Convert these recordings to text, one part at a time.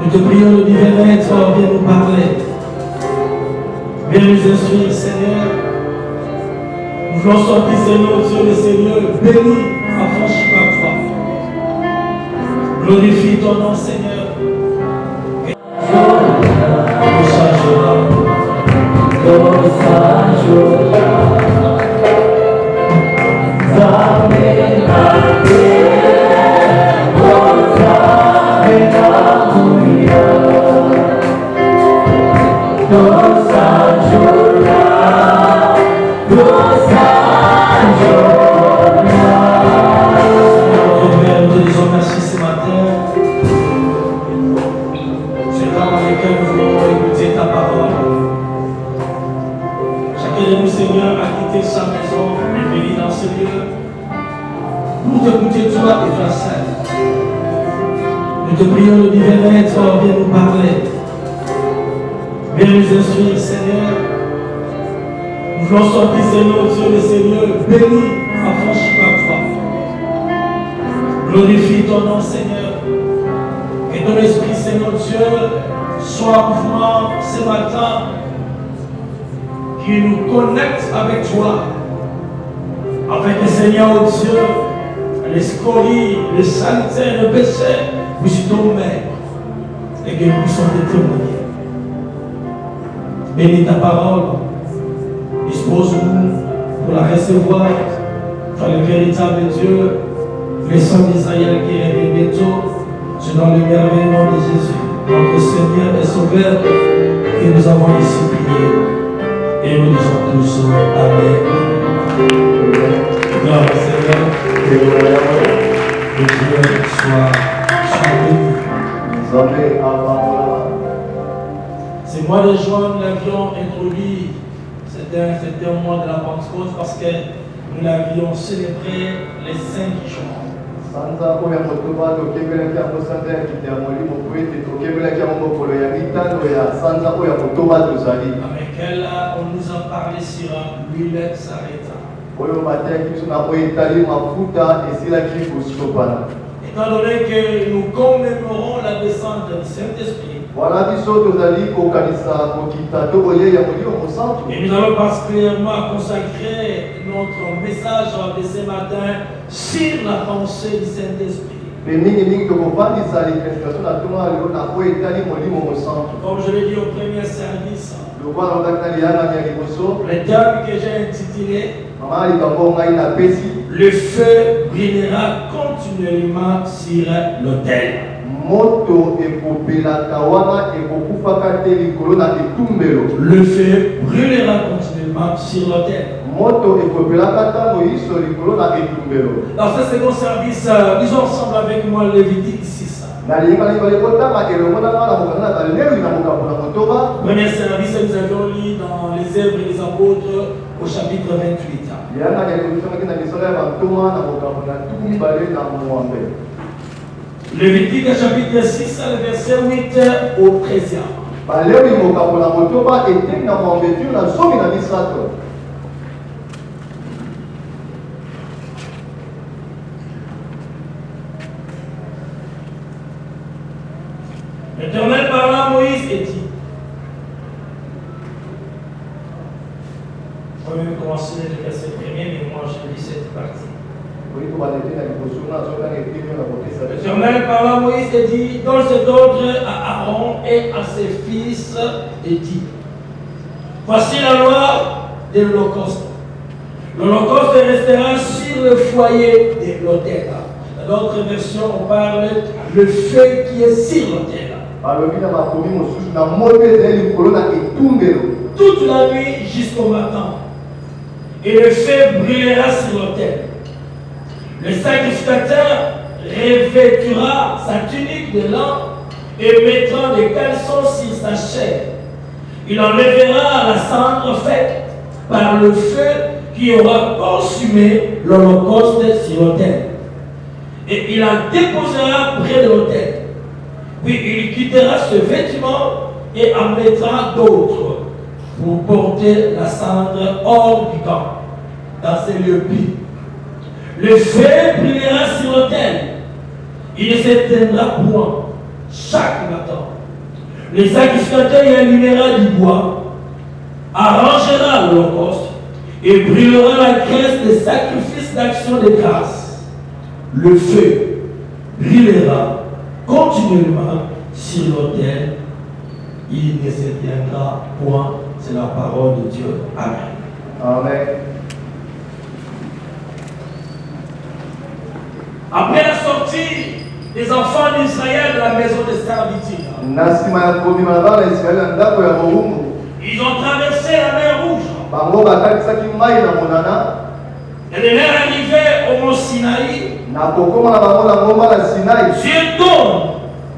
Nous te prions, le divin Maître, viens nous parler. Viens nous instruire, Seigneur. Nous voulons sortir, Seigneur, Dieu, le Seigneur, béni, affranchi par toi. Glorifie ton nom, Seigneur. Nous te prions, le divin Maître, viens nous parler. Viens nous instruire, Seigneur. Nous voulons sortir, Seigneur, Dieu, le Seigneur, béni, affranchi par toi. Glorifie ton nom, Seigneur. Et ton esprit, Seigneur Dieu, soit en mouvement ce matin, qui nous connecte avec toi, avec le Seigneur, oh Dieu, les scories, les saletés, les péchés, vous y tombez et que nous puissions te témoigner. Bénis ta parole, dispose-nous pour la recevoir, toi le véritable Dieu, le sang d'Israël qui est bientôt, c'est dans le merveilleux nom de Jésus, notre Seigneur et Sauveur, que nous avons ici prié. Et nous disons tous Amen. Gloire au Seigneur. Que Dieu soit béni. C'est mois de juin, nous l'avions introduit. C'était un mois de la Pentecôte parce que nous l'avions célébré les 5 jours. Avec elle, on nous a parlé sur l'huile s'arrêta. Étant donné que nous commémorons la descente du Saint-Esprit, et nous allons particulièrement consacrer notre message de ce matin sur la pensée du Saint-Esprit. Comme je l'ai dit au premier service, le thème que j'ai intitulé le feu brûlera continuellement sur l'autel. Le feu brûlera continuellement sur l'autel. Dans ce second service, lisons ensemble avec moi Lévitique 6. Premier service, nous avions lu dans les Œuvres des Apôtres au chapitre 28. Lévitique chapitre 6, le verset 8 au 13. L'Éternel parla à Moïse et dit, je vais même commencer le verset premier, mais moi je lis cette partie. L'Éternel parla à Moïse et dit, donne cet ordre à Aaron et à ses fils et dit, voici la loi de l'Holocauste. L'Holocauste restera sur le foyer de l'autel. Dans d'autres versions, on parle le feu qui est sur l'autel. Toute la nuit jusqu'au matin. et le feu brûlera sur l'autel. Le sacrificateur revêtira sa tunique de lin et mettra des caleçons sur sa chair. Il enlèvera la cendre faite par le feu qui aura consumé l'holocauste sur l'autel. Et il la déposera près de l'autel. Puis il quittera ce vêtement et en mettra d'autres pour porter la cendre hors du camp, dans ces lieux purs. Le feu brûlera sur l'autel. Il ne s'éteindra point chaque matin. Le sacrificateur y allumera du bois, arrangera l'holocauste et brûlera la graisse des sacrifices d'action de grâce. Le feu brûlera continuellement sur l'autel. Il ne s'éteindra point. C'est la parole de Dieu. Amen. Amen. Après la sortie des enfants d'Israël de la maison de servitude, ils ont traversé la mer Rouge. Et les mers arrivaient au mont Sinaï. Dieu donne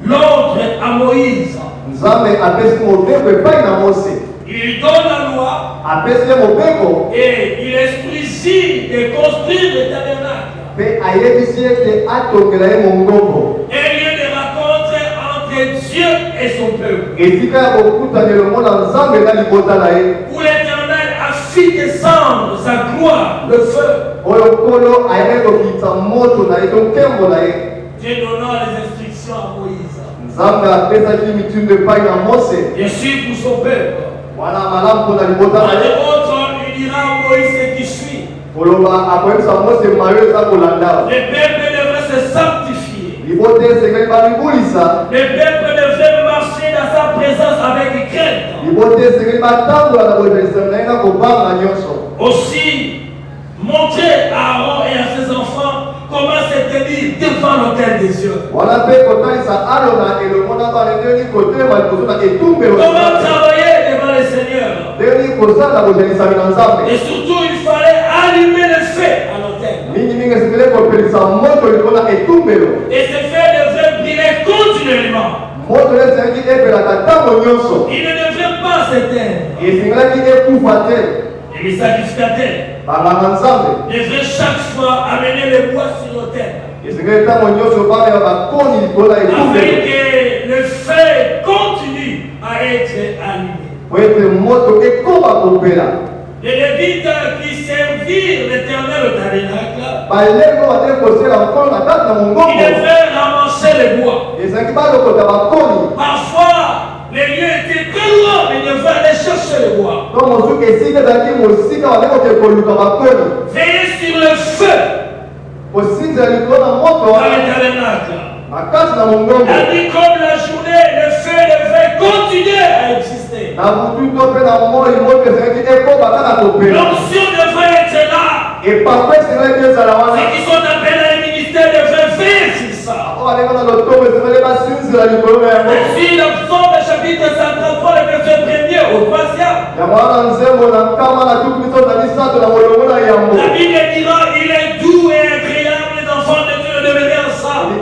l'ordre à Moïse. Il lui donne la loi et il instruisit de construire le tabernacle. Un lieu de rencontre entre Dieu et son peuple. Où l'Éternel a fait descendre sa gloire, le feu. Dieu donnant les instructions à Moïse. Bien sûr pour son peuple. Par les autres, il dira à Moïse ce qui suit. Le peuple devrait se sanctifier. Le peuple devrait marcher dans sa présence avec crainte. Aussi, montrer à Aaron et à ses enfants comment se tenir devant l'autel des cieux. Comment travailler devant le Seigneur. Et surtout, il fallait allumer le feu à l'autel. Et ce feu devrait brûler continuellement. Il ne devrait pas s'éteindre. Et les sacrificateurs devraient chaque fois amener le bois sur l'autel. Afin que le feu continue à être allumé. Les Lévites qui servirent l'Éternel au tabernacle, ils devaient ramasser le bois. Parfois, les lieux étaient très loin, mais ils devaient aller chercher le bois. Veillez sur le feu dans le tabernacle. Et comme la journée, le feu devait continuer à exister. L'onction devrait être là. Ceux qui sont appelés à ministère devraient veiller sur ça. Si le psaume chapitre 133, le verset 1er au 3e, la Bible dira il est doux et agréable les enfants de Dieu de demeurer ensemble.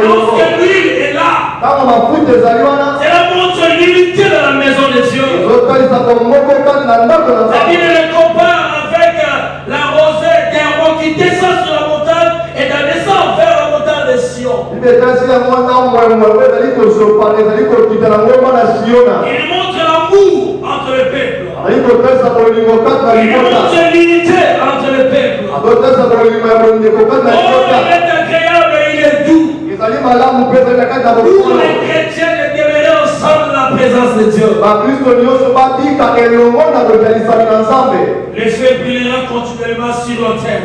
Lorsque l'huile est là, cela montre l'unité dans la maison de Dieu. La Bible le compare avec la rosée d'Aaron qui descend sur la montagne et descend vers la montagne de Sion. Il montre l'amour entre le peuple. Il montre l'unité entre le peuple. Oh, il est agréable et il est doux. Pour les chrétiens de demeurer ensemble dans la présence de Dieu. Le feu brûlera continuellement sur l'autel.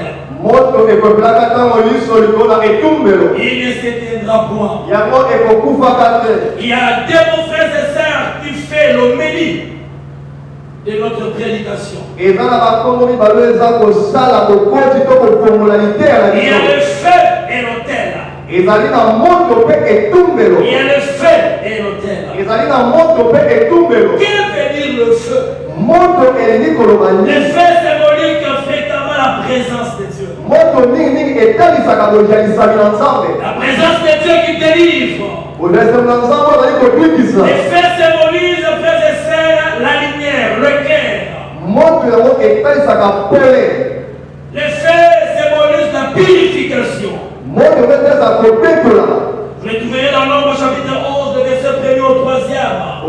Il ne s'éteindra point. Il y a des bons frères et sœurs qui font l'homélie de notre prédication. Il y a le feu et l'autel. Il y a le feu et l'autel. Que veut dire le feu? Les feux symboliques fréquemment la présence de Dieu. La présence de Dieu qui délivre. Les feux symbolisent, frères et sœurs, la lumière, le cœur. Les feux symbolisent la purification. Vous les trouverez dans Nombre chapitre 11, le verset 1er au 3e.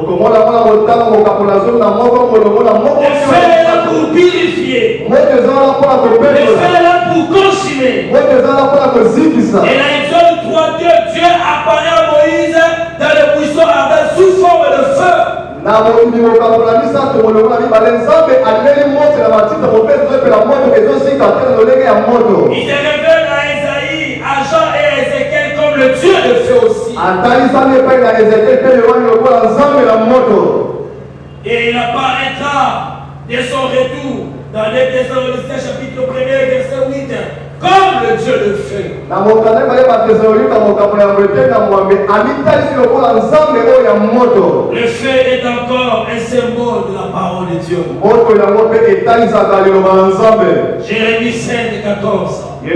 Les feux est là pour purifier. Les feux est là pour consumer. Et là, Exode 3:2, Dieu apparaît à Moïse dans le buisson ardent sous forme de feu. Il se révèle à Isaïe, à Jean et à Ézéchiel comme le Dieu de feu aussi. Et il apparaîtra dès son retour dans les Thessaloniciens chapitre 1er verset 8 comme le Dieu de feu. Le feu est encore un symbole de la parole de Dieu. Jérémie 5:14. Le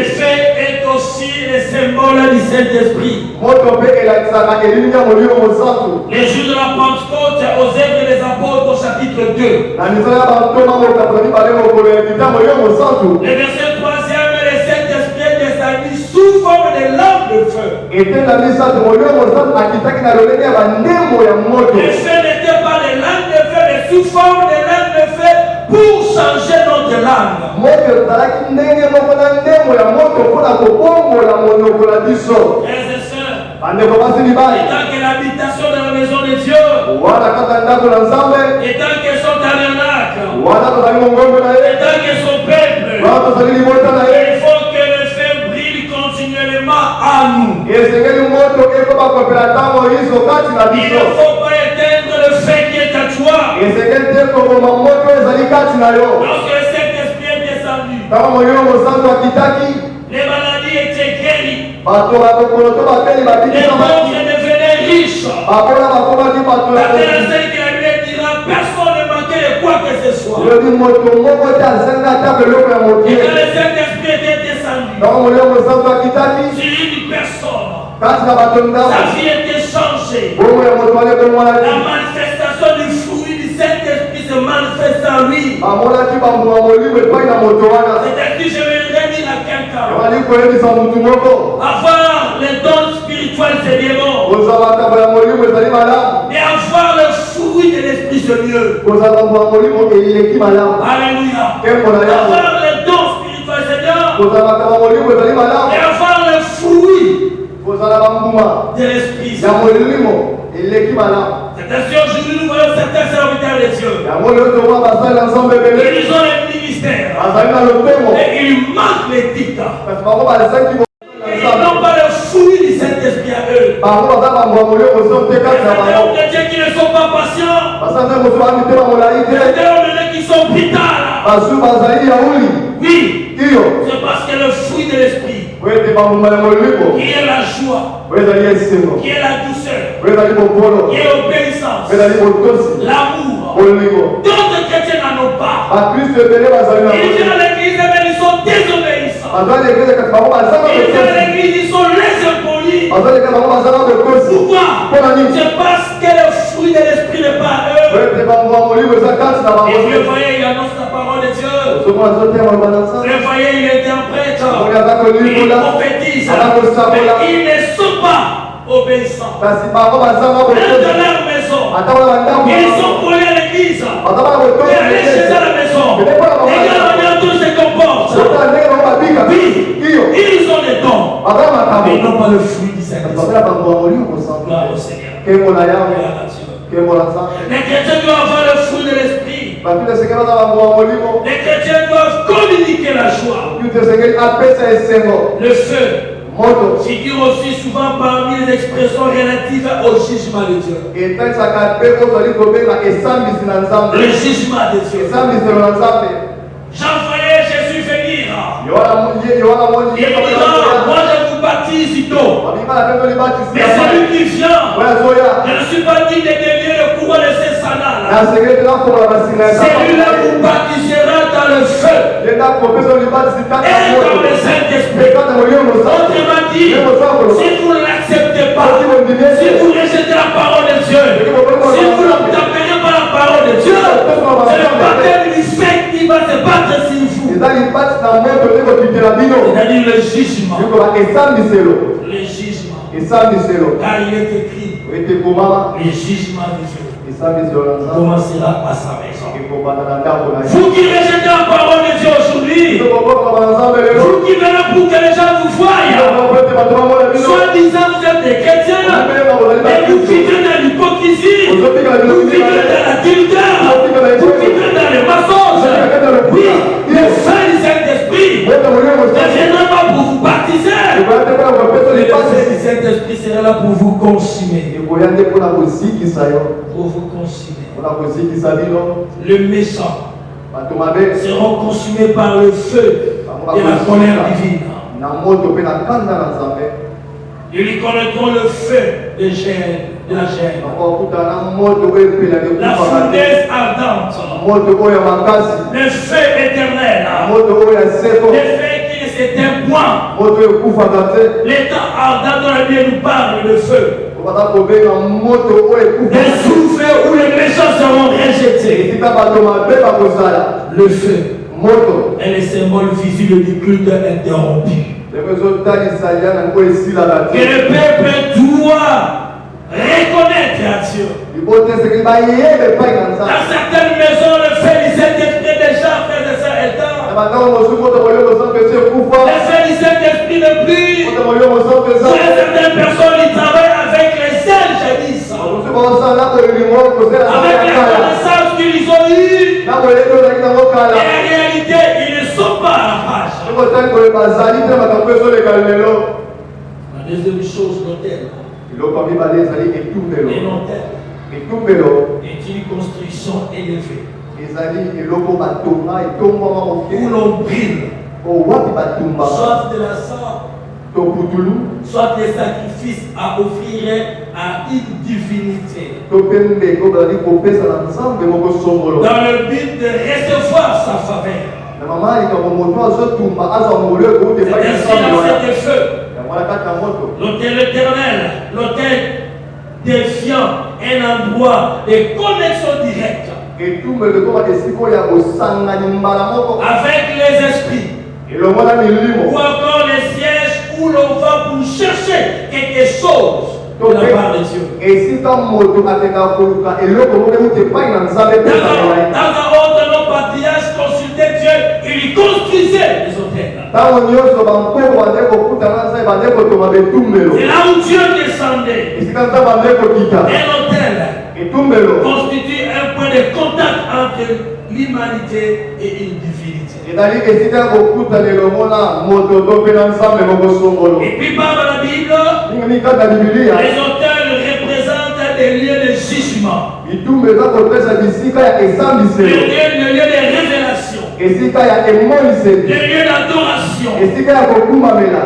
feu est aussi le symbole du Saint-Esprit. Les jours de la Pentecôte aux œuvres des apôtres au chapitre 2. Le verset 3e, le Saint-Esprit est descendu sous forme de lampe de feu. Le feu n'était pas de lampe de feu, mais sous forme de lampe de feu pour changer notre langue. Frères et sœurs, étant que l'habitation de la maison de Dieu, étant que son tabernacle, étant que son peuple, il faut que le feu brille continuellement à nous. Il ne faut pas éteindre le feu qui est à toi. Lorsque le Saint-Esprit est descendu, les maladies étaient guéries. Les pauvres devenaient riches. La terre celle qui la Bible dira, personne ne manquait de quoi que ce soit. Et quand le Saint-Esprit était descendu sur une personne, sa vie était changée. La manifestation du fruit du Saint-Esprit se manifeste en lui. C'est-à-dire, je vais redire à quelqu'un, avoir les dons spirituels, c'est bien bon. Mais avoir le fruit de l'Esprit, c'est mieux. Alléluia. Avoir les dons spirituels, c'est bien. Et avoir le fruit de l'Esprit, c'est mieux. C'est-à-dire, aujourd'hui, nous voyons certains serviteurs de Dieu. Ils ont les ministères. Et ils manquent l'éthique. Ils n'ont pas le fruit du Saint-Esprit à eux. Les hommes de Dieu qui ne sont pas patients. Les hommes qui sont brutales. Oui. C'est parce que le fruit de l'Esprit, qui est la joie, qui est la douceur, qui est l'obéissance, l'amour. D'autres chrétiens n'en ont pas. Ils viennent à l'église mais ils sont désobéissants. Ils viennent à l'église, ils sont les impolis. Pourquoi? C'est parce que le fruit de l'Esprit n'est pas eux. Et vous voyez, il annonce la parole de Dieu. Vous voyez, il interprète, il prophétise, mais ils ne sont pas obéissants. Même dans leur maison, ils sont collés à l'église. Et aller chez eux à la maison. Et la manière dont ils se comportent. Oui, ils ont les dons. Mais ils n'ont pas le fruit du Saint-Esprit. Gloire au Seigneur. Les chrétiens doivent avoir le fruit de l'Esprit. Les chrétiens doivent communiquer la joie. Le feu figure aussi souvent parmi les expressions relatives au jugement de Dieu. Le jugement de Dieu. Jean voyait Jésus venir. Il dira, moi je vous baptise d'eau. Mais celui qui vient, je ne suis pas digne de délier le courant de ses sangs. Celui-là vous baptisera dans le feu et dans le Saint-Esprit. Autrement dit, si vous ne l'acceptez pas, si vous rejetez la parole de Dieu, si vous ne tapez pas la parole de Dieu, c'est le baptême du Saint qui va se battre sur vous. C'est-à-dire le jugement. Le jugement. Car il est écrit, le jugement du Dieu commencera à sa maison. Vous qui rejetez la parole de Dieu aujourd'hui, vous qui venez pour que les gens vous voient, soi-disant vous êtes des chrétiens, mais vous vivez dans l'hypocrisie, vous vivez dans l'adultère, vous vivez dans le mensonge. Oui, le feu du Saint-Esprit ne viendra pas pour vous baptiser. Le feu du Saint-Esprit sera là pour vous consumer. Pour vous consumer. Le méchant seront consumés par le feu de la colère divine. Ils connaîtront le feu de la gêne, la fournaise ardente, le feu éternel, le feu qui ne s'éteint point, l'état ardent dont la Bible nous parle, le feu. Des souffles où les méchants seront rejetés. Le feu est le symbole visible du culte interrompu. Que le peuple doit reconnaître à Dieu. Dans certaines maisons, le feu du Saint-Esprit déjà fait de ça éteint. Le feu du Saint-Esprit ne plus. Certaines personnes qui travaillent avec les ailes jadis. Avec la connaissance qu'ils ont eue. Et en réalité, ils ne sont pas à la page. La deuxième chose, l'autel. Et l'autel est une construction élevée. Où l'on brille. Soit de la sorte, soit des sacrifices à offrir à une divinité. Dans le but de recevoir sa faveur. C'est ainsi dans cet feu. L'autel éternel, l'autel défiant, un endroit de connexion directe avec les esprits. Ou encore les sièges où l'on va pour chercher quelque chose de la part de Dieu. Dans un autre, nos patriarches consultaient Dieu, ils construisaient les hôtels. C'est là où Dieu descendait. Un hôtel constitue un point de contact entre l'humanité et une divinité. Et puis par la Bible, les hôtels représentent des lieux de jugement, le lieu de révélation, le lieu d'adoration,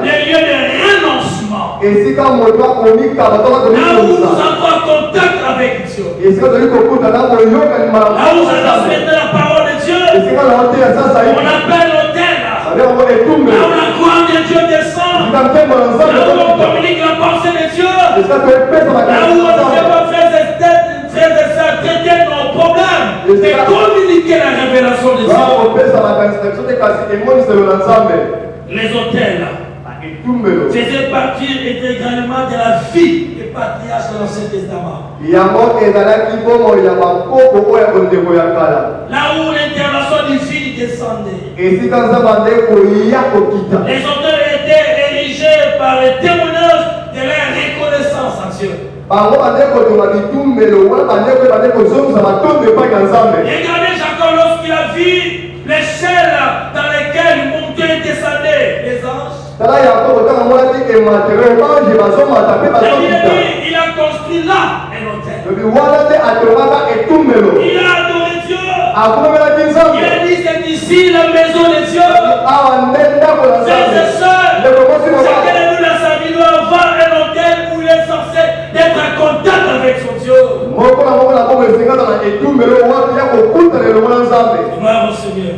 le lieu de renoncement, là où nous entrons en contact avec Dieu, là où vous transmettez la parole de Dieu, on appelle l'autel, là où la gloire de Dieu descend, là où on communique la pensée de Dieu, là où on ne fait pas faire de ça, traiter nos problèmes, et communiquer la révélation de Dieu. Les hôtels faisaient partie intégralement de la vie des patriarches de l'Ancien Testament. Là où l'intervention divine descendait. Les hôtels étaient érigés par les témoignages de leur reconnaissance à Dieu. Regardez Jacob lorsqu'il a vu l'échelle dans laquelle montaient et descendaient les anges. Il a construit là un hôtel. Il a adoré Dieu. Il a dit c'est ici la maison de Dieu. Frères et sœurs, chacun de nous dans sa vie doit avoir un hôtel où il est censé d'être en contact avec son Dieu. Gloire au Seigneur.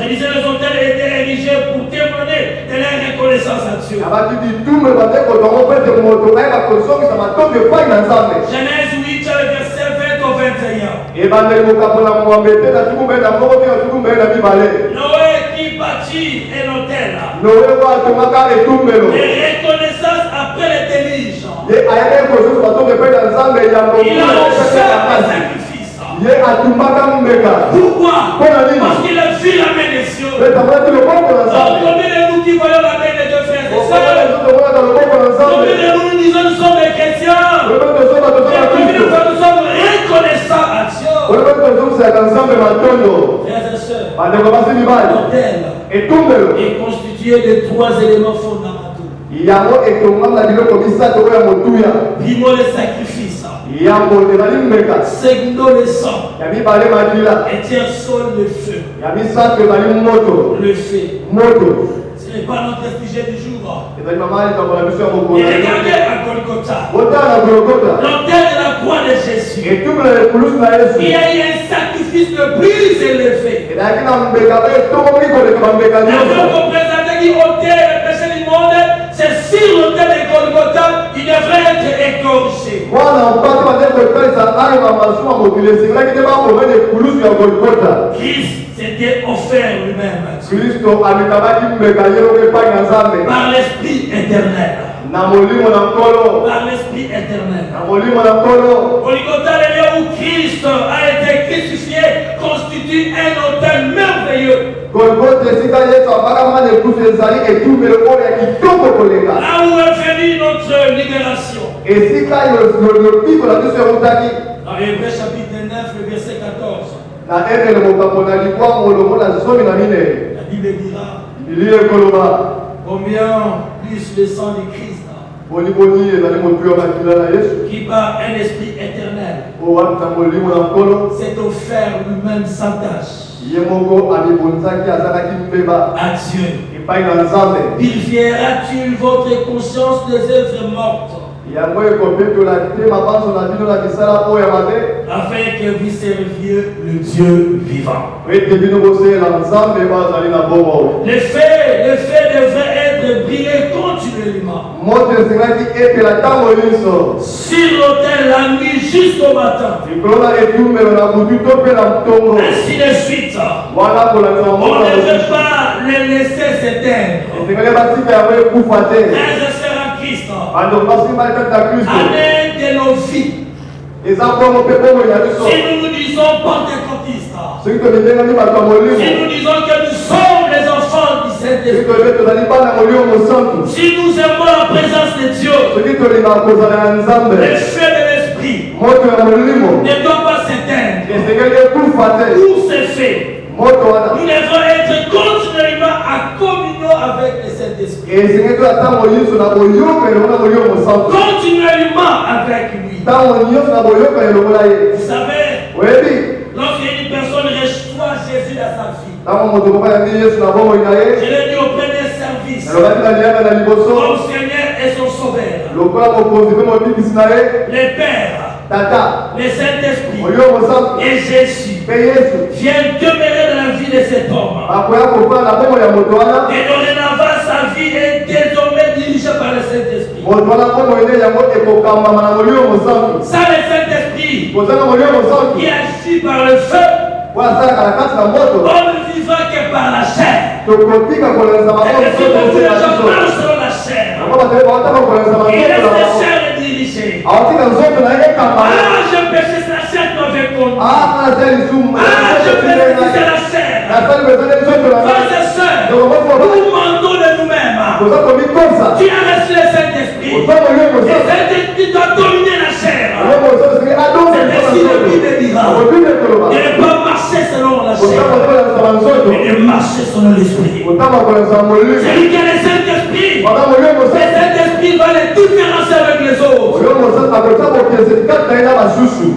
Je disais, les autels étaient érigés pour témoigner de leur reconnaissance à Dieu. Genèse 8, verset 20 au 21. Noé qui bâtit un autel. Et reconnaissance après les déluges. Il a offert un sacrifice. Pourquoi? Parce qu'il a vu la main des cieux. Combien de nous qui voyons la main de Dieu, frères et sœurs? Combien de nous disons nous sommes des chrétiens? Combien de fois nous sommes reconnaissants à Dieu? Frères et sœurs, l'autel est constitué de 3 éléments fondamentaux. Primo, le sacrifice. Segundo, le sang. Et tertiaire, le feu. Le feu. Ce n'est pas notre sujet du jour. Et regardez à Golgotha. L'autel de la croix de Jésus. Il y a eu un sacrifice le plus élevé. La Bible représente qui ôtait le péché du monde. C'est sur l'autel de Golgotha, il devrait être égorgé. Christ s'était offert lui-même par l'Esprit éternel. Par l'Esprit éternel. Golgotha, le lieu où Christ a été crucifié, constitue un autel merveilleux. Là où est venue notre libération. Dans Hébreux chapitre 9, le verset 14. La Bible dira combien plus le sang de Christ qui par un esprit éternel s'est offert lui-même sans tâche à Dieu. Purifiera-t-il votre conscience des œuvres mortes afin que vous serviez le Dieu vivant? Le feu devrait être brillé continuellement sur l'autel la nuit jusqu'au matin. Ainsi de suite. On ne veut pas les laisser s'éteindre. Frères et sœurs en Christ, Amen de nos vies. Si nous nous disons pentecôtistes, si nous disons que nous sommes les enfants du Saint-Esprit, si nous aimons la présence de Dieu, le feu de l'Esprit ne doit pas s'éteindre. Tout se fait. Nous devons être continuellement en communion avec le Saint-Esprit. Continuellement avec lui. Vous savez, lorsqu'une personne reçoit Jésus dans sa vie, je l'ai dit au premier service, comme Seigneur et son Sauveur, le Père, le Saint-Esprit et Jésus viennent demeurer dans la vie de cet homme. Et dorénavant, sa vie est désormais dirigée par le Saint-Esprit. Ça, le Saint-Esprit qui agit par le feu, on ne vivra que par la chair. Et si les gens marchent selon la chair, il laisse la chair les diriger. Ah, je péché, c'est la chair qui m'avait conduit. Ah, je péché, c'est la chair. Frères et sœurs, nous mentons de nous-mêmes. Tu as reçu le Saint-Esprit. Le Saint-Esprit doit dominer la chair. C'est ainsi le Bible dira. Il ne pas marcher selon la chair, mais de marcher selon l'Esprit. Celui qui a le Saint-Esprit, le Saint-Esprit va les différencier avec les autres.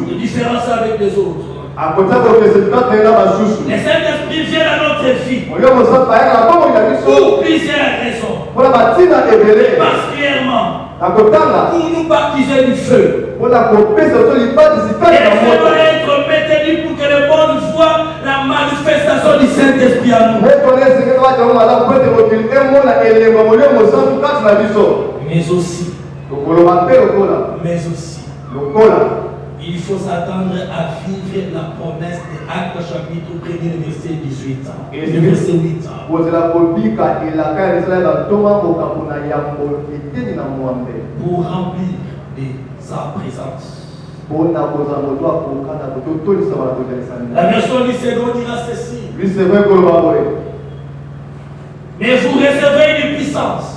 Les différencier avec les autres. Le Saint-Esprit vient dans notre vie pour plusieurs raisons. Particulièrement pour nous baptiser du feu. On a coupé sur le pas de Et ça doit être maintenu pour que le monde voit la manifestation du Saint-Esprit à nous. Mais aussi, il faut s'attendre à vivre la promesse de Actes chapitre 1 verset 18 ans. Et verset 8 ans. Pour remplir de sa présence. La version lycéenne dira ceci. Mais vous recevez une puissance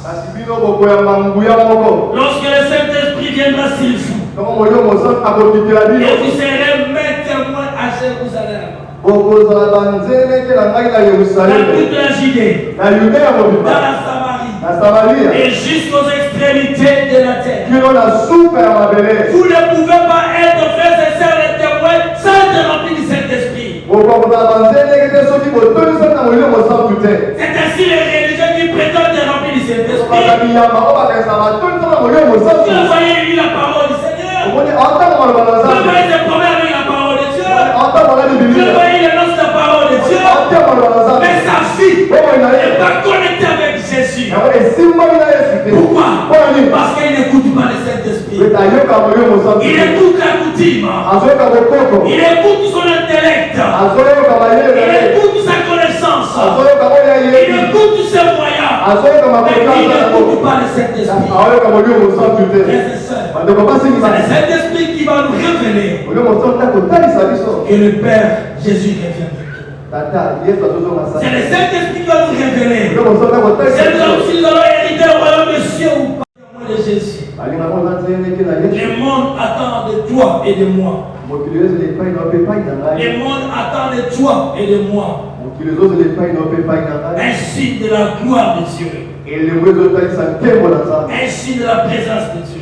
lorsque le Saint-Esprit viendra sur vous. Et vous serez mes témoins à Jérusalem, dans toute la Judée, dans la Samarie, et jusqu'aux extrémités de la terre. Vous ne pouvez pas être, frères et sœurs, les témoins sans être remplis du Saint-Esprit. C'est ainsi les religieux qui prétendent être remplis du Saint-Esprit. Vous voyez la parole du Seigneur. Vous voyez des problèmes avec la parole de Dieu. Vous voyez les noces de la parole de Dieu. Mais sa vie n'est pas connectée avec Jésus. Pourquoi? Parce qu'il n'écoute pas le Saint-Esprit. Il écoute la coutume. Il écoute son intellect. Il écoute sa connaissance. Il écoute ses moyens. Mais il n'écoute pas le Saint-Esprit. C'est le Saint-Esprit qui va nous révéler que le Père Jésus revient. C'est le Saint-Esprit qui va nous révéler. C'est nous si nous allons hériter le royaume de cieux ou pas de Jésus. Le monde attend de toi et de moi. Le monde attend de toi et de moi un signe de la gloire de Dieu, un signe de la présence de Dieu.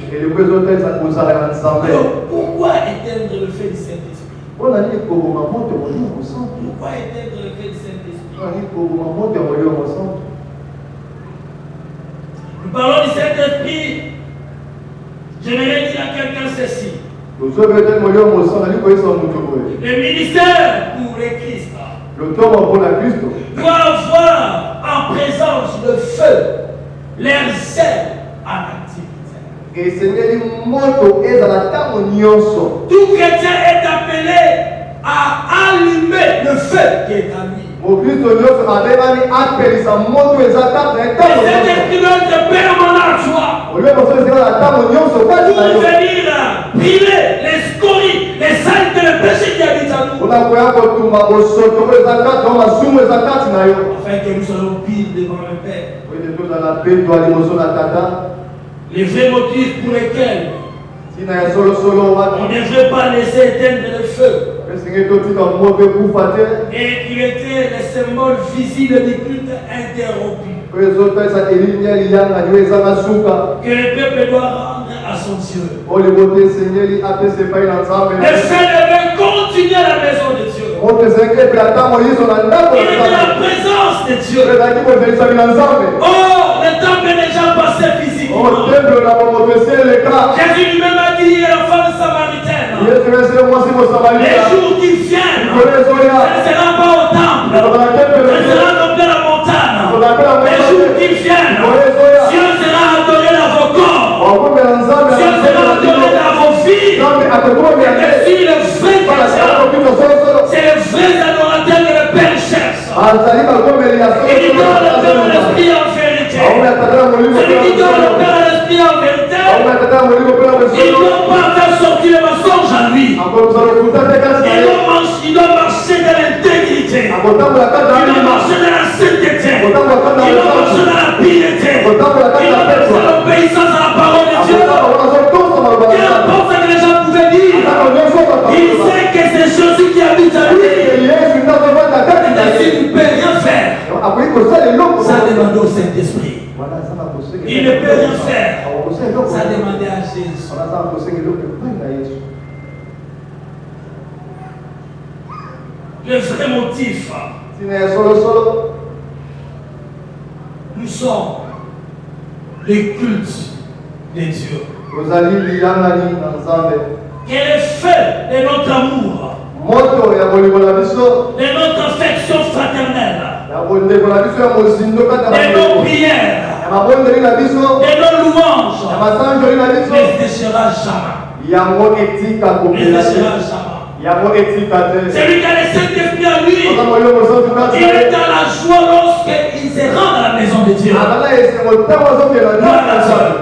Alors, pourquoi éteindre le feu du Saint-Esprit? Pourquoi éteindre le feu du Saint-Esprit? Nous parlons du Saint-Esprit. J'aimerais dire à quelqu'un ceci. Le ministère pour les Christ doit avoir en présence le feu, l'air zèle en activité. Tout chrétien est appelé à allumer le feu qui est en lui. Le Saint-Esprit doit être permanent en toi. Pour venir brûler les scories, les saletés, les péchés qui habitent en nous. Afin que nous soyons pires devant le Père. Les vrais motifs pour lesquels on ne devrait pas laisser éteindre le feu. Et qu'il était le symbole visible du culte interrompu. Que le peuple doit rendre à son Dieu. Le fait de continuer à la maison de Dieu. Il est de la présence de Dieu. Oh, le temple est déjà passé physiquement. Jésus lui-même a dit à la femme samaritaine, les jours qui viennent, ce ne sera pas au temple, ce sera dans la montagne. Les jours qui viennent, Dieu sera adoré dans vos corps, Dieu sera adoré dans vos vies. Et si le vrai chrétien, c'est le vrai adorateur que le Père cherche. Et il doit le Père à l'esprit en vérité. Celui qui doit le Père à l'esprit en vérité, il ne doit pas faire sortir le mensonge à lui. Il doit marcher dans l'intégrité. Il doit marcher dans la sainteté. Il doit marcher dans la piété. Il doit marcher dans l'obéissance à la parole de Dieu. Quelle importe ce que les gens pouvaient dire, il sait que c'est Jésus qui habite à lui. Il ne peut rien faire. Ça demande au Saint-Esprit. Il ne peut rien faire. Ça demandait à Jésus. Le vrai motif, nous sommes les cultes de Dieu. Quel est le feu de notre amour, de notre affection fraternelle, de nos prières, de nos louanges, ne cessera jamais. Ne cessera jamais. Celui qui a le Saint-Esprit à lui, il est dans la joie lorsqu'il se rend à la maison de Dieu.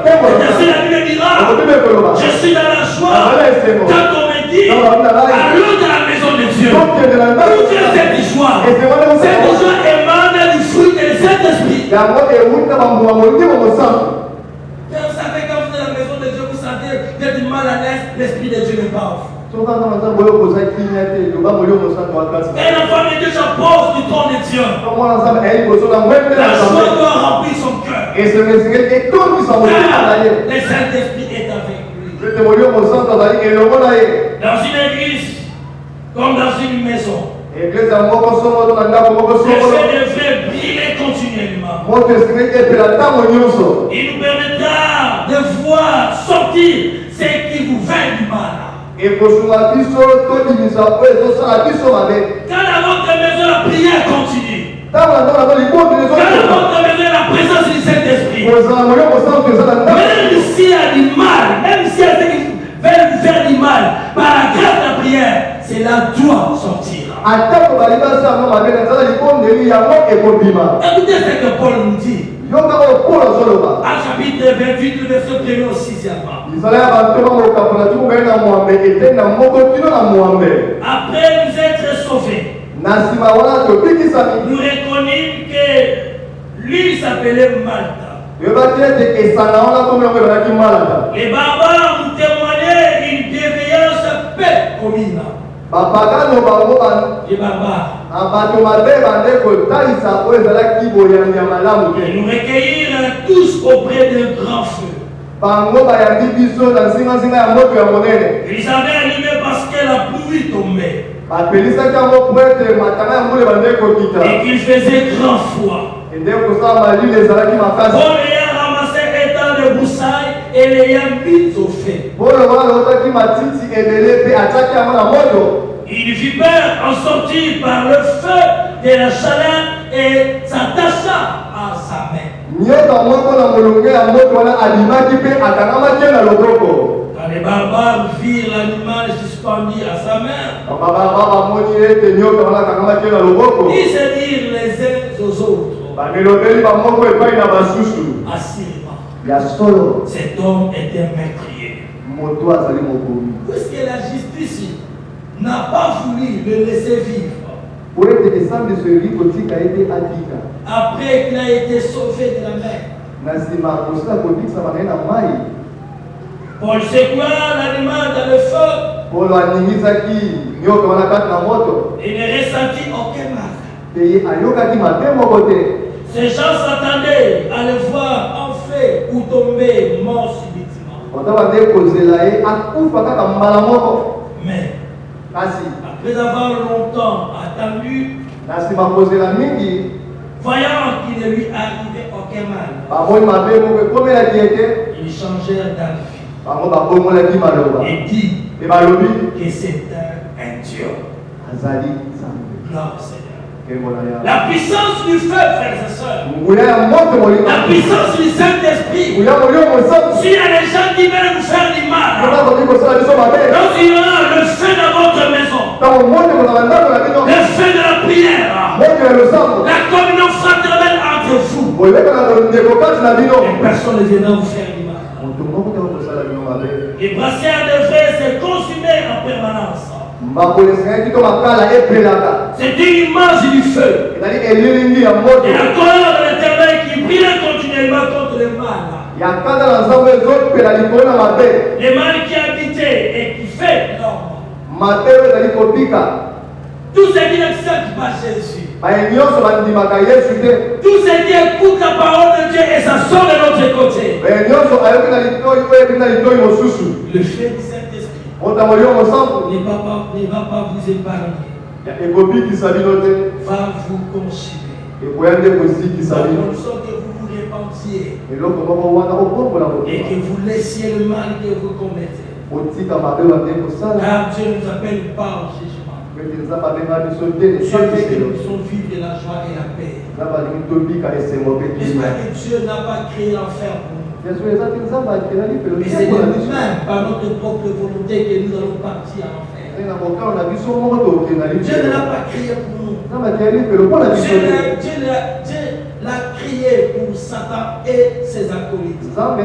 C'est ainsi la Bible dira, je suis dans la joie quand on me dit, allons dans la maison de Dieu. Où vient cette joie? Cette joie émane du fruit du Saint-Esprit. Vous savez, quand vous êtes dans la maison de Dieu, vous sentez d'être mal à l'aise, l'Esprit de Dieu n'est pas ouf. Et la femme de Dieu s'oppose du trône de Dieu. La joie doit remplir son cœur. Le Saint-Esprit est avec lui. Dans une église, comme dans une maison, le feu devrait briller continuellement. Il nous permettra de voir sortir ce qui vous fait du mal. Quand dans votre maison la prière continue, quand dans votre maison la présence du Saint-Esprit, même s'il y a du mal, même s'il y a ceux qui veulent faire du mal, par la grâce de la prière, cela doit sortir. Écoutez ce que Paul nous dit. À chapitre 28, le verset 1er au 6e. Après nous être sauvés, nous reconnûmes que lui s'appelait Malta. Les barbares nous témoignaient une bienveillance peu commune. Les barbares. Ils nous recueillirent tous auprès d'un grand feu. Ils avaient allumé parce que la pluie tombait. Et qu'il faisait grand froid. Paul ayant ramassé étant de broussailles et l'ayant mis au feu. Il fit peur en sortir par le feu de la chaleur et s'attacha à sa main. Quand les barbares virent l'animal suspendu à sa main, ils se dirent les uns aux autres, assurément, cet homme était meurtrier. Puisque la justice n'a pas voulu le laisser vivre, après qu'il a été sauvé de la mer, Paul secoua l'animal dans le feu et ne ressentit aucun mal. Ces gens s'attendaient à le voir en feu ou tomber mort subitement. Mais après avoir longtemps attendu, voyant qu'il ne lui arrivait aucun mal, ils changèrent d'avis et dit que c'est un Dieu. Gloire au Seigneur. La puissance du feu, frères et sœurs, la puissance du Saint-Esprit. S'il y a des gens qui veulent vous faire du mal, donc il y aura le feu dans votre maison, le feu de la prière, la communion fraternelle entre vous, et personne ne viendra vous faire du mal. Les brassières devraient se consumer en permanence. C'est une image du feu et la colère de l'Éternel qui brille continuellement contre le mal. Le mal qui habitait et qui fait l'homme. Tous ceux qui n'acceptent pas Jésus, tous ceux qui écoutent la parole de Dieu et ça sort de notre côté, le feu du Saint-Esprit ne va pas vous épargner, va vous consumer. À condition que vous vous repentez entier. Et que vous laissiez le mal que vous commettez. Car Dieu ne nous appelle pas au jugement. Dieu veut que nous puissions vivre de la joie et la paix. N'est-ce pas que Dieu n'a pas créé l'enfer pour nous? Mais c'est de nous-mêmes, par notre propre volonté, que nous allons partir à l'enfer. Dieu ne l'a pas créé pour nous. Dieu l'a créé pour Satan et ses acolytes. Quand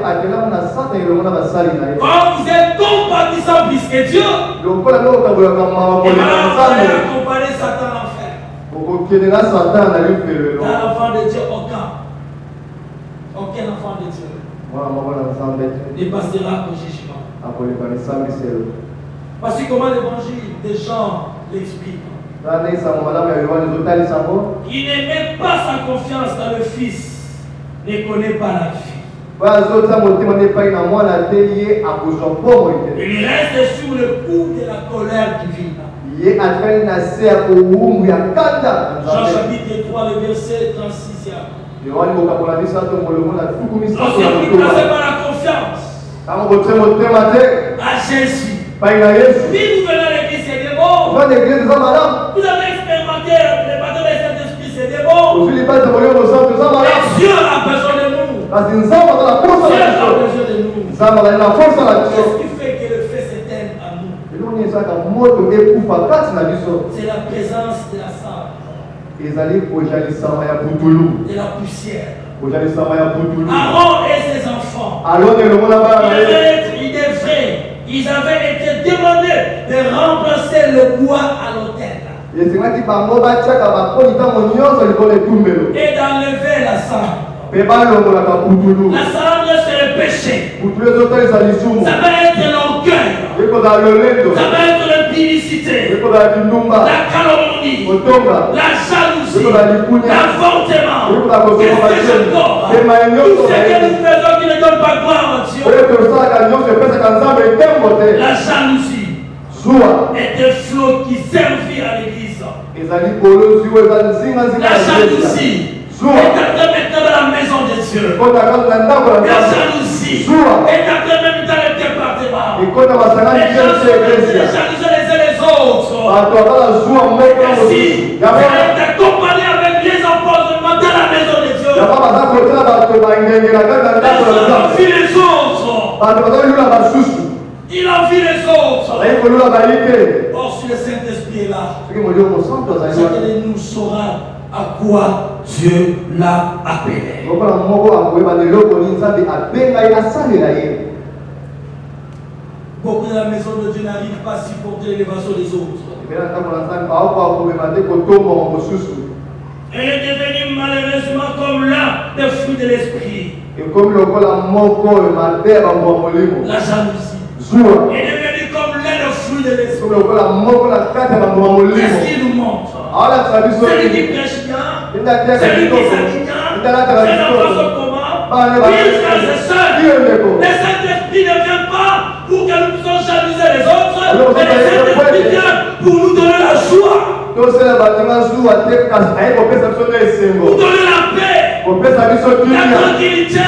vous êtes compatissant plus que Dieu, et maintenant vous allez accompagner Satan à l'enfer. Dans l'enfant de Dieu, aucun enfant de Dieu ne passera au jugement. Parce que comment l'évangile des gens l'explique. Qui ne met pas sa confiance dans le Fils ne connaît pas la vie. Il reste sur le coup de la colère divine. Jean chapitre 3, le verset 36. Lorsque vous placez par la confiance à Jésus, si vous venez à l'église, c'est des bons. Vous avez expérimenté le baptême du Saint-Esprit, c'est des bons. Dieu a besoin de nous. Dieu a besoin de nous. Qu'est-ce qui fait que le feu s'éteigne à nous? C'est la présence de la sable, de la poussière. Aaron et ses enfants, ils avaient été demandés de remplacer le bois à l'autel et d'enlever la cendre. La cendre, c'est le péché. Ça va être l'orgueil. Ça va être l'impudicité, la calomnie, la jalousie, l'avortement. Qu'est-ce que j'adore? Tout ce que nous faisons qui ne donne pas gloire à Dieu. La jalousie est un flot qui servit à l'église. La jalousie est entrée maintenant dans la maison de Dieu. La jalousie est entrée même dans les départements. Les gens se jalouser les uns les autres. Si vous êtes accompagné avec les empoisonnements dans la maison de Dieu, il envie les autres. Il envie les autres. Or, si le Saint-Esprit est là, chacun de nous saura à quoi Dieu l'a appelé. Beaucoup de la maison de Dieu n'arrivent pas à supporter l'élévation des autres. Elle est devenue malheureusement comme l'un des fruits de l'esprit. La jalousie est devenue comme l'un des fruits de l'esprit. Qu'est-ce qu'il nous montre? Celui qui prêche bien, celui qui s'habille bien, c'est l'impression comment? Oui, frères et sœurs, le Saint-Esprit ne vient pas pour que nous puissions jalouser les autres, mais le Saint-Esprit vient pour nous donner la joie, pour donner la paix, la tranquillité,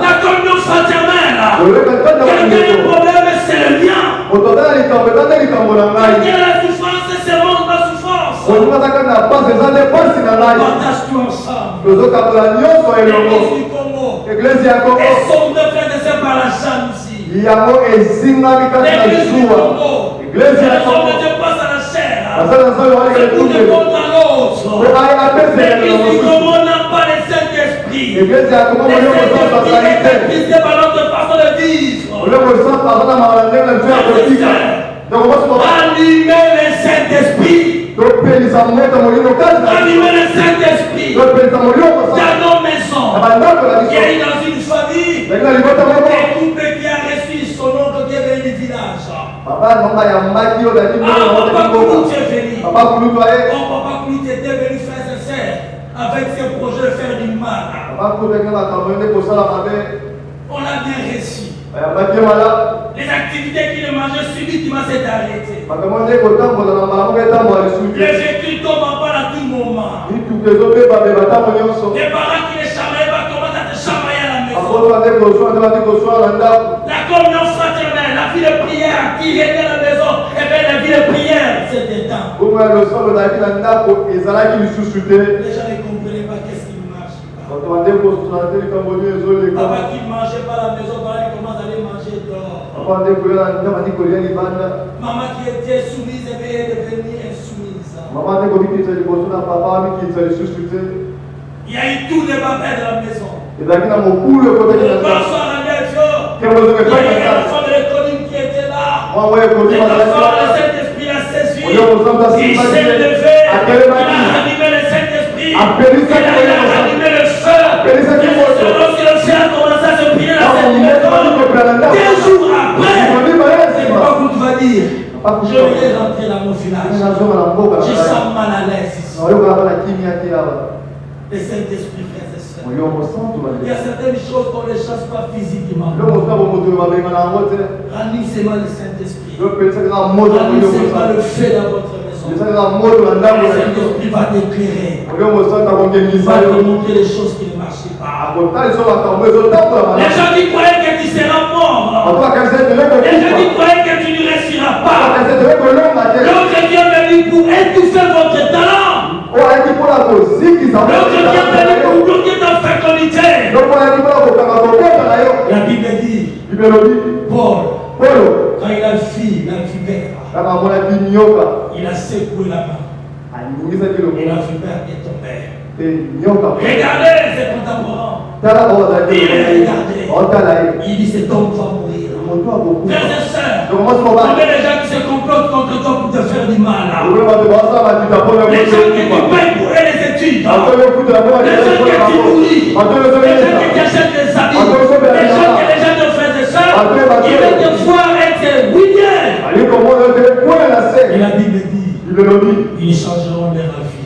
la communion fraternelle. Quelqu'un a un problème, c'est le mien. Quelqu'un a la souffrance, c'est ma souffrance. Partage-toi ensemble. L'église du Congo est sombre, frères et sœurs, par la jalousie. L'église du Congo, c'est la forme de Dieu passe à la chair. C'est pour répondre à l'autre. L'église du Congo n'a pas le Saint-Esprit. Le Saint-Esprit est épuisé par notre façon de vivre. Animez le Saint-Esprit. Animez le Saint-Esprit. Dans nos maisons, il y a eu dans une famille un couple qui a reçu son oncle qui est venu du village. Papa Koulou, tu es venu. Papa Koulou était venu faire ses sœurs avec ses projets de faire du mal. On l'a bien reçu. Les activités qu'il mangeait subitement s'est arrêté. Les écrits tombent en bas à tout moment. Les parents qui les chamaient commencent à te communion fraternelle, la vie de prière qui vient à la maison, et bien la vie de prière, c'est des temps. Les gens ne comprenaient pas qu'est-ce qui marche. Papa qui ne mangeait pas à la maison, il commence à aller manger dehors. Maman qui était soumise, et bien elle est devenue insoumise. Il y a eu tout de Babel de la maison. Le soir à il y a eu l'enfant de l'économie qui était là. L'enfant, le Saint-Esprit a saisi. Il s'est levé. Il a rallumé le Saint-Esprit. Il a rallumé le feu. Lorsque le feu a commencé à se prier dans cette maison, 2 jours après, c'est quoi vous devez dire? Je vais rentrer dans mon village. Je sens mal à l'aise ici. Le Saint-Esprit, frères et sœurs. Il y a certaines choses qu'on ne chasse pas physiquement. Rannissez-moi le Saint-Esprit. Rannissez-moi le feu dans votre maison. Le Saint-Esprit va t'éclairer. Il va te montrer les choses qui ne marchent pas. Les gens qui croyaient que tu seras mort. Les gens qui croyaient que tu ne resteras pas. L'autre qui est venu pour étouffer votre talent. L'autre qui est venu pour bloquer ta fécondité. La Bible dit, Paul, quand il a vu la vipère, il a secoué la main. Et la vipère est tombée. Regardez ses contemporains. Il a regardé. Il dit cet homme va mourir. Frères et sœurs, combien de gens qui se complotent contre toi pour te faire du mal? Les gens qui te payent pour les études, les gens qui te nourrissent, les gens qui t'achètent des habits, les gens de frères et sœurs, ils veulent te voir être William. Et la Bible dit, ils changeront leur vie.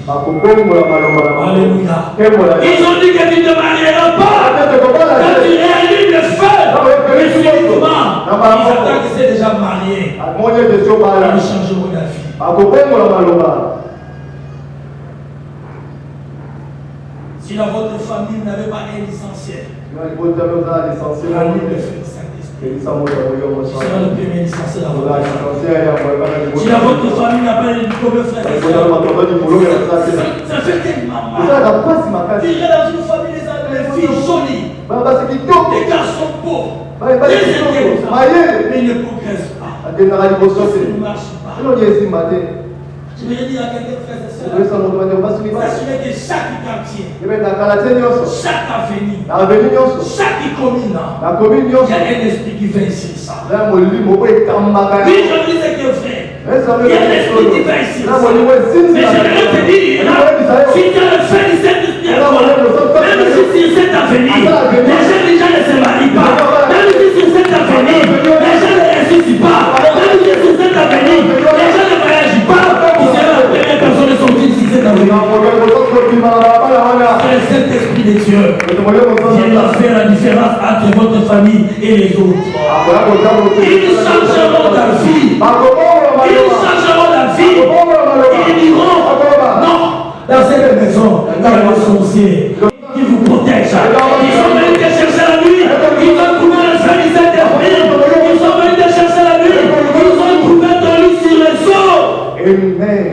Alléluia. Ils ont dit que tu ne te marieras pas. Quand tu réalises le feu, mais subitement, ils attendent que c'est déjà marié. Ils changeront la vie. Si dans votre famille vous n'avez pas un licencié, ramenez le feu du Saint-Esprit. Tu seras le premier licencié dans votre famille. Si dans votre famille n'a pas de diplôme, frère et soeur, ça fait tellement mal. Tu irais dans une famille, les filles jolies, des garçons beaux, des intelligents, mais ils ne progressent pas. Ça ne marche pas. Je vais dire à quelqu'un, frères et sœurs, s'assurer que chaque quartier, chaque avenue, chaque commune, il y a un esprit qui fait ici ça. Oui, je dis c'est que vrai. Il y a un esprit qui fait ici ça. Mais je vais te dire, si tu as le feu du Saint-Esprit à toi, même si sur cette avenue, les gens ne se marient pas, même si sur cette avenue, les gens ne ressuscitent pas, même si sur cette avenue, les gens ne voyagent pas, c'est la première personne de son fils sur cette avenue. C'est le Saint-Esprit de Dieu qui va faire la différence entre votre famille et les autres. Ils changeront ta vie. Ils changeront la vie. Ils diront non. Dans cette maison, dans le sorcier qui vous protège. Ils sont venus te chercher la nuit. Ils ont trouvé le feu du Saint-Esprit. Ils sont venus te chercher la nuit. Ils ont trouvé ton lit sur le sol. Amen.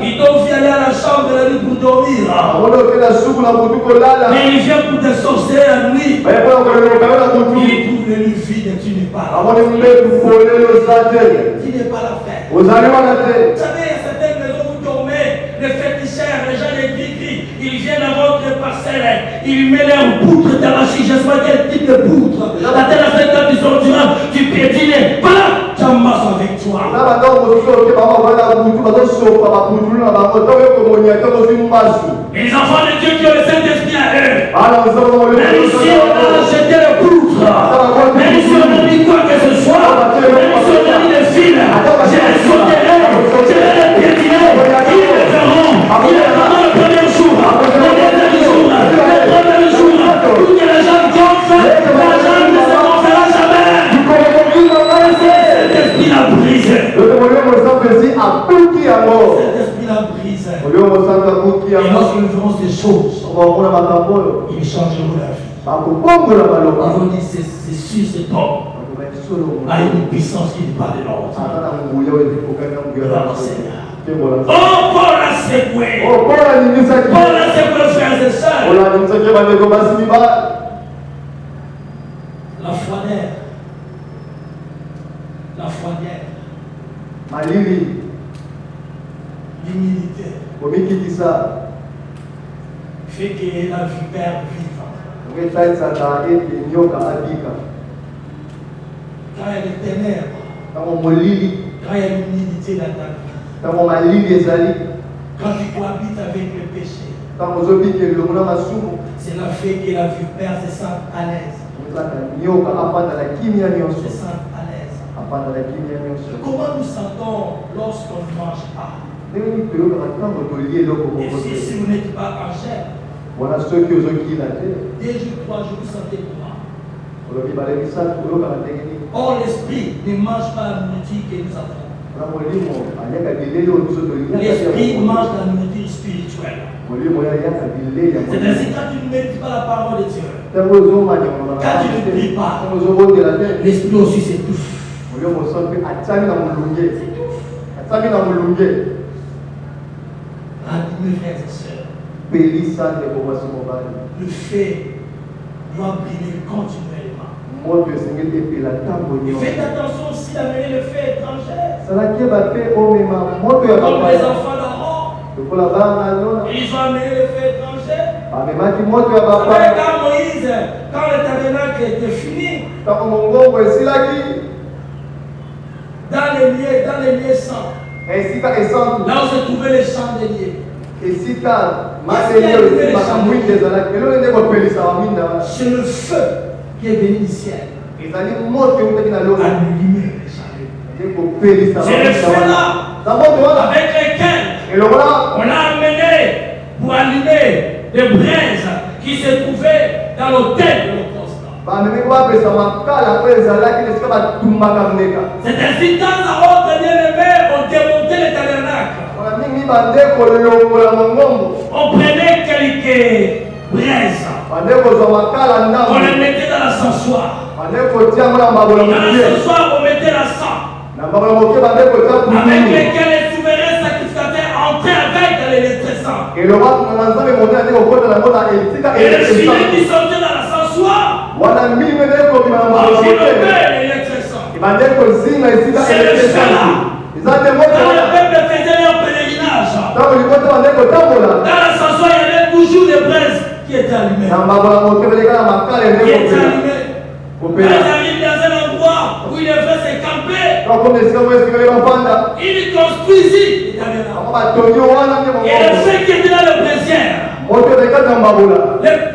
Il doit aller à la chambre de la nuit pour dormir. Mais il vient pour te sorcier la nuit. Il trouve le lit vide et tu n'es pas là. Tu n'es pas là, frère. Vous savez, il y a certaines maisons où vous dormez, les féticheurs, les gens des gris, ils viennent à votre parcelle, ils mettent leur poutre dans la chiche, je sais pas quel type de poutre. La telle affaire quand ils sont durant, tu piétines, voilà, tu en marches avec toi. Les enfants de Dieu qui ont le Saint-Esprit à eux, même si on a jeté le poutre, même si on a mis quoi que ce soit, même si on a mis des fils, je les sauterai, je vais les piétiner, ils le feront le premier jour, le deuxième jour, le troisième jour, tout que les gens gonflent, la jambe ne se gonflera jamais. Cet esprit l'a brisé. Cet esprit l'a brisé. Et lorsque nous ferons ces choses, ils changeront la vie. Ils vont dire c'est sûr, cet homme a une puissance qui n'est pas de l'ordre. Oh, Paul a secoué. Paul a secoué, frères et sœurs. La foi d'air. La foi d'air. L'humilité. Fait que la vipère vive. Quand il y a des ténèbres, quand il y a l'humilité dans ta vie, quand tu cohabites avec le péché, c'est le fait que la vipère se sent à l'aise. Se sent à l'aise. Comment nous sentons lorsqu'on ne mange pas? Et si vous n'êtes pas en chair, 2 jours, 3 jours, vous sentez comment? Or, l'esprit ne mange pas la nourriture que nous avons. L'esprit mange la nourriture spirituelle. C'est ainsi quand tu ne médites pas la parole de Dieu, quand tu ne pries pas, l'esprit aussi s'étouffe. Mes frères et sœurs, le fait doit briller continuellement. Et faites attention aussi d'amener le fait étranger. Comme les enfants d'Aaron, ils ont amené le fait étranger. Quand Moïse, quand le tabernacle était fini, dans les lieux saints, là où se trouvait les chandeliers, c'est le feu qui est venu du ciel. Allumé les chandeliers. C'est le feu là avec lequel on a amené pour allumer les braises qui se trouvaient dans l'autel de l'Holocauste. C'est ainsi dans la haute bien-aimée, on démontait le tabernacle. On prenait quelques braises. On les mettait dans l'ascensoir. Dans l'ascensoir, on mettait la sang. Avec lesquels les souverains sacrificateurs entraient avec dans les détressants. Et le filet qui sortait dans l'ascensoir, on enveloppait les détressants. C'est le cela. Quand le peuple faisait leur pèlerinage, dans l'ascensoir, il y avait toujours des braises qui étaient allumées. Quand ils arrivent dans un endroit où il devait se camper, il construisit les tabernacles. Et le fait qui était dans le braisière, le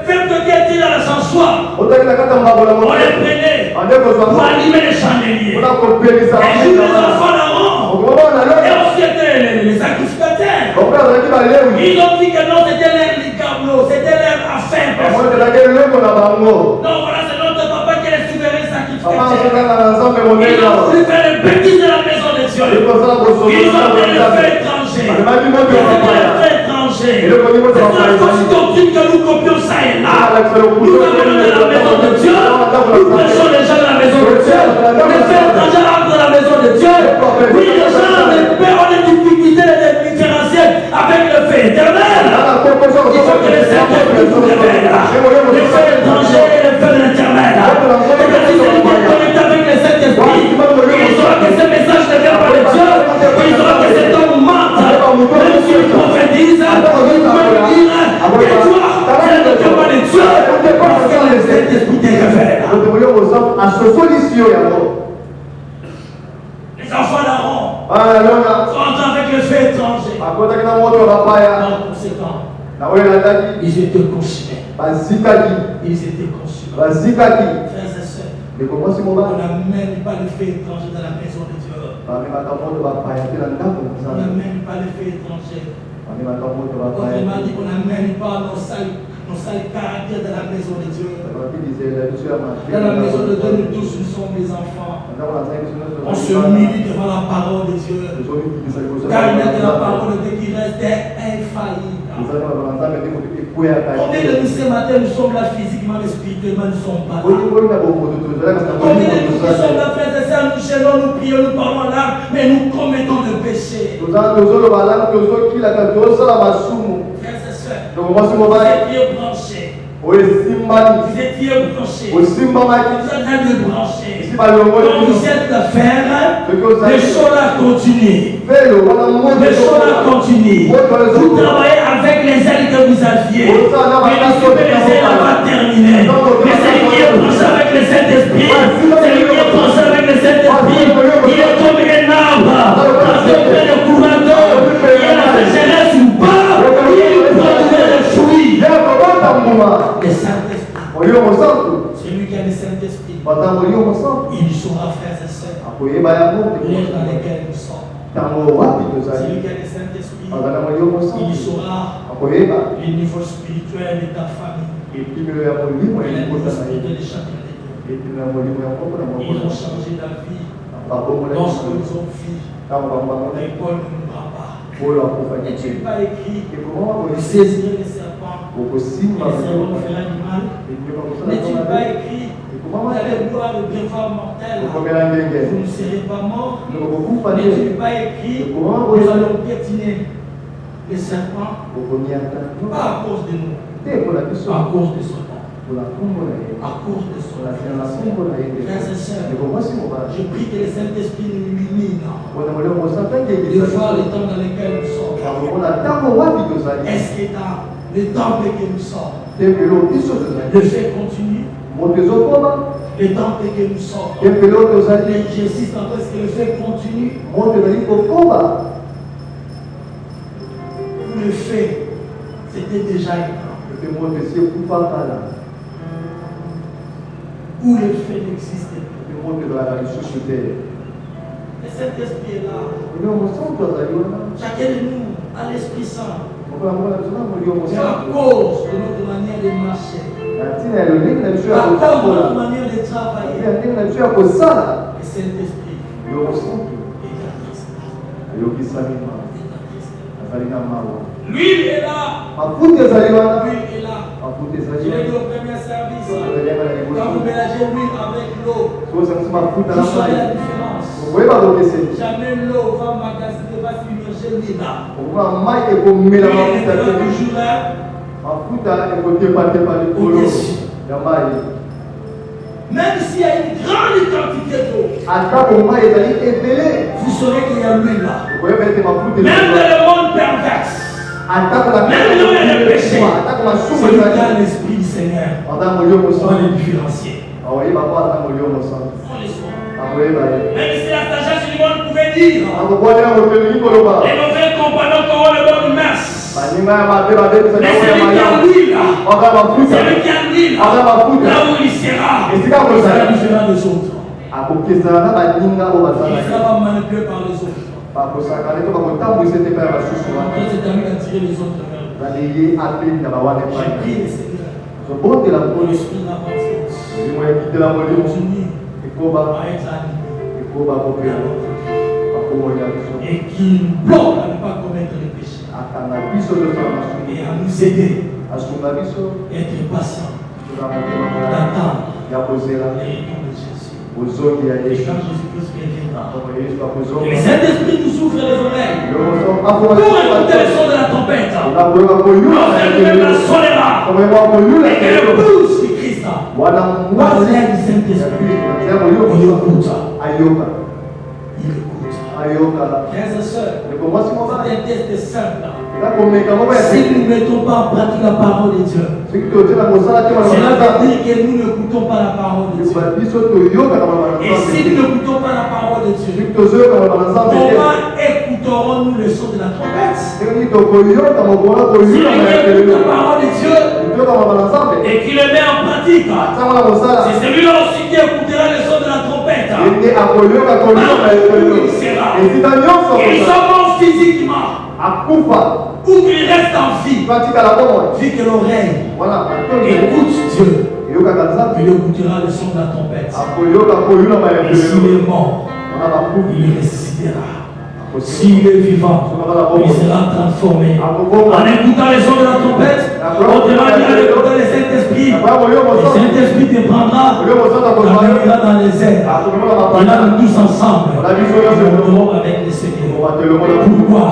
peuple qui était dans l'ascensoir, on les prenait pour allumer les chandeliers. Et juste les enfants d'Aaron, et aussi étaient les sacrificateurs. Ils ont dit que non, c'était leur ligablo, c'était leur affaire. Non, voilà, c'est notre papa qui est le souverain sacrificateur. Ils ont voulu faire les bêtises de la maison de Dieu. Ils ont fait le fait étranger. C'est la fausse doctrine que nous copions ça et là. Nous venons de la maison de Dieu. Nous prêchons les gens de la maison de Dieu. Les faits étrangers rentrent dans la maison de Dieu. Oui, les gens ont des difficultés de différencier avec le fait éternel. Il faut que les Saint-Esprit nous révèlent les faits étrangers et les faits de l'éternel. Et que si c'est une connecté avec les Saint-Esprit, ils sauront que ce message ne vient pas de Dieu. Ils sauront que cet homme mente. Même s'il prophétise, il peut dire que toi, tu ne deviens pas de Dieu. Parce que le Saint-Esprit te révèle. Les enfants d'Aaron sont entrés avec le fait étranger. Par conséquent, ils étaient consumés. Ils étaient consumés. Frères et sœurs, on n'amène pas le fait étranger dans la maison de Dieu. On n'amène pas le fait étranger. Autrement dit, on n'amène pas nos sales caractères dans la maison de Dieu. Dans la maison de Dieu, nous tous, nous sommes les enfants. On se humilie devant la parole de Dieu. Car il y a de la parole de Dieu qui reste infaillible. Combien de nous ce matin nous sommes là physiquement et spirituellement, nous ne sommes pas là. Combien de nous qui sommes là, frères et sœurs, nous gênons, nous prions, nous parlons en langue, mais nous commettons de péché. Frères et sœurs, vous étiez branchés. Vous étiez branchés. Vous êtes en train de brancher. Donc vous êtes l'affaire. Les choses continuent. Les choses continuent. Vous travaillez avec les ailes que vous aviez. Mais les ailes pas terminées. Mais celui qui est branché avec les ailes d'esprit, celui qui est branché avec les ailes d'esprit, il est comme un arbre. Quand il fait le courant d'eau, il y a la sécheresse ou pas, il produit des fruits. Le Saint-Esprit. C'est lui qui a le Saint-Esprit. Il saura, frères et sœurs, l'ère dans laquelle nous sommes. C'est lui qui a le Saint-Esprit. Il saura les niveaux spirituels de ta famille. Et les niveaux spirituels de chacun de nous. Ils ont changé la vie. Lorsque nous sommes filles, l'école ne nous va pas. N'est-il pas écrit vous saisirez les serpents, les serpents vous feront du mal? N'est-il pas écrit vous allez boire le breuvage mortel, vous ne serez pas morts? N'est-il pas écrit nous allons piétiner les serpents? Pas à cause de nous, à cause de son temps, à cause de son temps. Frères et sœurs, je prie que le Saint-Esprit nous illumine de voir le temps dans lequel nous sommes. Est-ce que dans le temps que nous sommes, le fait continue? Le temps que nous sommes, l'exercice encore, est-ce que le fait continue? Ou le fait, c'était déjà écrit? Où le fait n'existe plus. Le Saint-Esprit est là. Chacun de nous a l'Esprit Saint. C'est à cause de notre manière de marcher, à cause de notre manière de travailler. Le Saint-Esprit est L'huile est là. L'huile est là. Je l'ai dit au premier service. Quand vous mélangez l'huile avec l'eau, vous savez la différence. Jamais l'eau va magasiner, va submerger l'huile là. L'huile est toujours là. Au-dessus. Même s'il y a une grande quantité d'eau, vous saurez qu'il y a l'huile là. Même dans le monde pervers, même là où il y a le péché, c'est dans l'Esprit du Seigneur. On va les différencier. On les soit. Même si la sagesse du monde pouvait dire, les mauvais compagnons auront le bon messe. Mais celui qui a l'huile là, celui qui a l'huile là où il sera, il sera différent des autres. Il sera pas manipulé par les autres. C'est à lui d'attirer les autres vers lui. J'ai prié le Seigneur pour l'esprit d'abondance. Continue à être animé et qu'il nous bloque à ne pas commettre le péché et à nous aider à être patients, d'attendre le retour de Jésus. Et quand Jésus-Christ reviendra, le Saint-Esprit nous ouvre les oreilles pour écouter le son de la trompette. Lorsqu'elle la sonnera et que le pouce du Christ, par l'aide du Saint-Esprit, il écoute. Frères et sœurs, c'est un test simple. Si nous ne mettons pas en pratique la parole de Dieu, cela veut dire que nous n'écoutons pas la parole de Dieu. Et si nous n'écoutons pas la parole de Dieu, comment écouterons-nous le son de la trompette? Si on écoute la parole de Dieu et qu'il le met en pratique, c'est celui-là aussi qui écoutera le son de la trompette. Il sera. Ils sont morts physiquement. Ou qu'il reste en vie. Vu que l'oreille écoute Dieu, il écoutera le son de la trompette. Et s'il est mort, il ressuscitera. S'il est vivant, il sera transformé. En écoutant les sons de la trompette, on demande à l'écouter le Saint-Esprit. Le Saint-Esprit te prendra, t'amènera dans les airs. Et là, nous tous ensemble, nous mourrons avec le Seigneur. Pourquoi?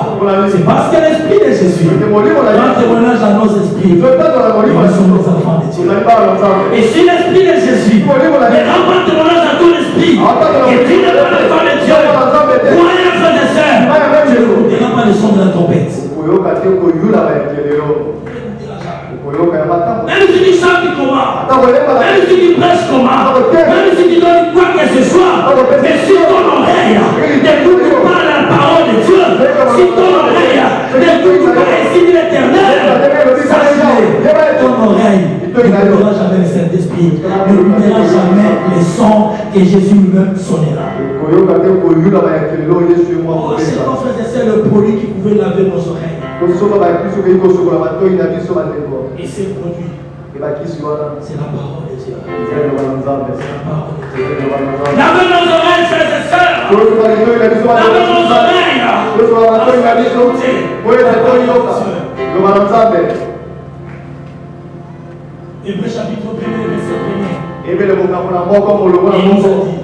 C'est parce que l'Esprit de Jésus rend témoignage à nos esprits. Nous sommes les enfants de Dieu. Et si l'Esprit de Jésus ne rend pas témoignage à ton esprit, et tu n'es pas l'enfant de Dieu, croyez, frères et sœurs, tu n'écouteras pas le son de la trompette. Même si tu chantes comment, même si tu prêches comment, même si tu donnes quoi que ce soit, mais si ton oreille n'écoute pas la parole de Dieu, si ton oreille n'écoute pas les signes de l'Éternel, sache-le, ton oreille n'écoutera jamais le Saint-Esprit, n'écoutera jamais les sons que Jésus lui-même sonnera. Oh, c'est ton frère et sœur le produit qui pouvait laver nos oreilles. Et ce produit, c'est la parole de Dieu. Lavez nos oreilles, frères et sœurs. Lavez nos oreilles. Hébreux chapitre 1, verset 1. Il nous a dit,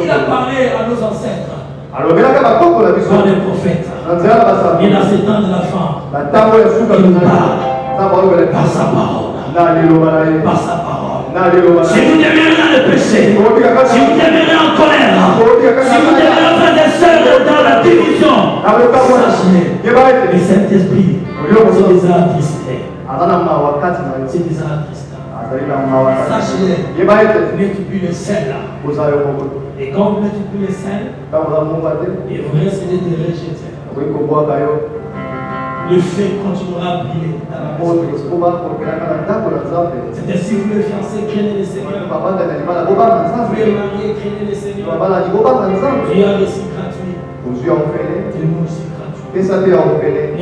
il a parlé à nos ancêtres par les prophètes. Et dans ces temps de la fin, il nous parle par sa parole. Par sa parole. Si vous demeurez dans le péché, si vous demeurez en colère, si vous demeurez en train de sœurs dans la division, sachez, le Saint-Esprit, c'est déjà attristé. C'est déjà attristé. Sachez-le, vous n'êtes plus le sel là. Et quand vous n'êtes plus le sel, et vous risquez de rejeter. Le feu continuera à briller dans la maison. C'est ainsi que vous les fiancés, craignez le Seigneur. Vous les mariés, craignez le Seigneur. Dieu a reçu gratuit. Et nous aussi gratuit.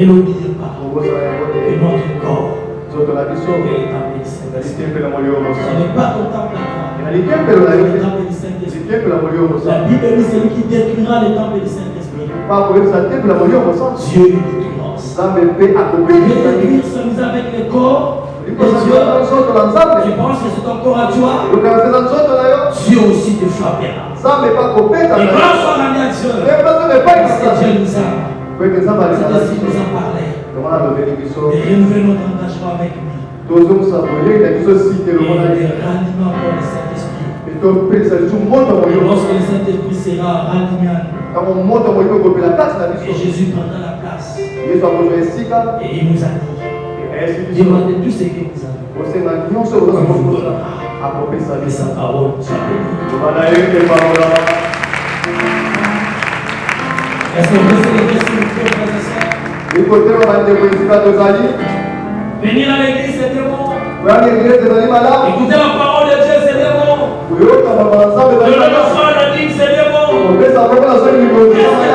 Ne l'oubliez pas. Et notre corps est le temple du Saint-Esprit. Ce n'est pas ton temple à toi. C'est le temple du Saint-Esprit. La Bible dit celui qui détruira le temple du Saint-Esprit, Dieu le détruira. Détruire sa mise avec le corps de Dieu. Tu penses que c'est ton corps à toi? Dieu aussi te frappera. Et grâce soit rendue à Dieu. Parce que Dieu nous a. C'est ainsi qu'il nous a parlé. Et renouveler notre engagement avec lui. Et de ralliement pour le Saint-Esprit. Et lorsque le Saint-Esprit sera rallié à nous, et Jésus prendra la place. Et il nous a dit, demandez tout ce que vous avez. On vous donnera. Et sa parole soit bénie. Est-ce que vous avez des questions, frères et sœurs? Venir à l'église, c'est bon. Écouter la parole de Dieu, c'est bon. Donner l'offrande à la dîme, c'est bon. Est-ce que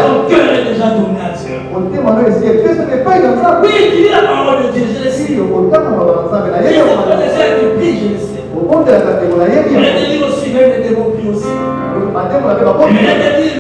ton cœur est déjà tourné à Dieu? Oui, tu lis la parole de Dieu, je le sais. Si c'est pas déjà que tu pries, je le sais. Je vais te dire aussi, même les démons prient aussi. Je vais te dire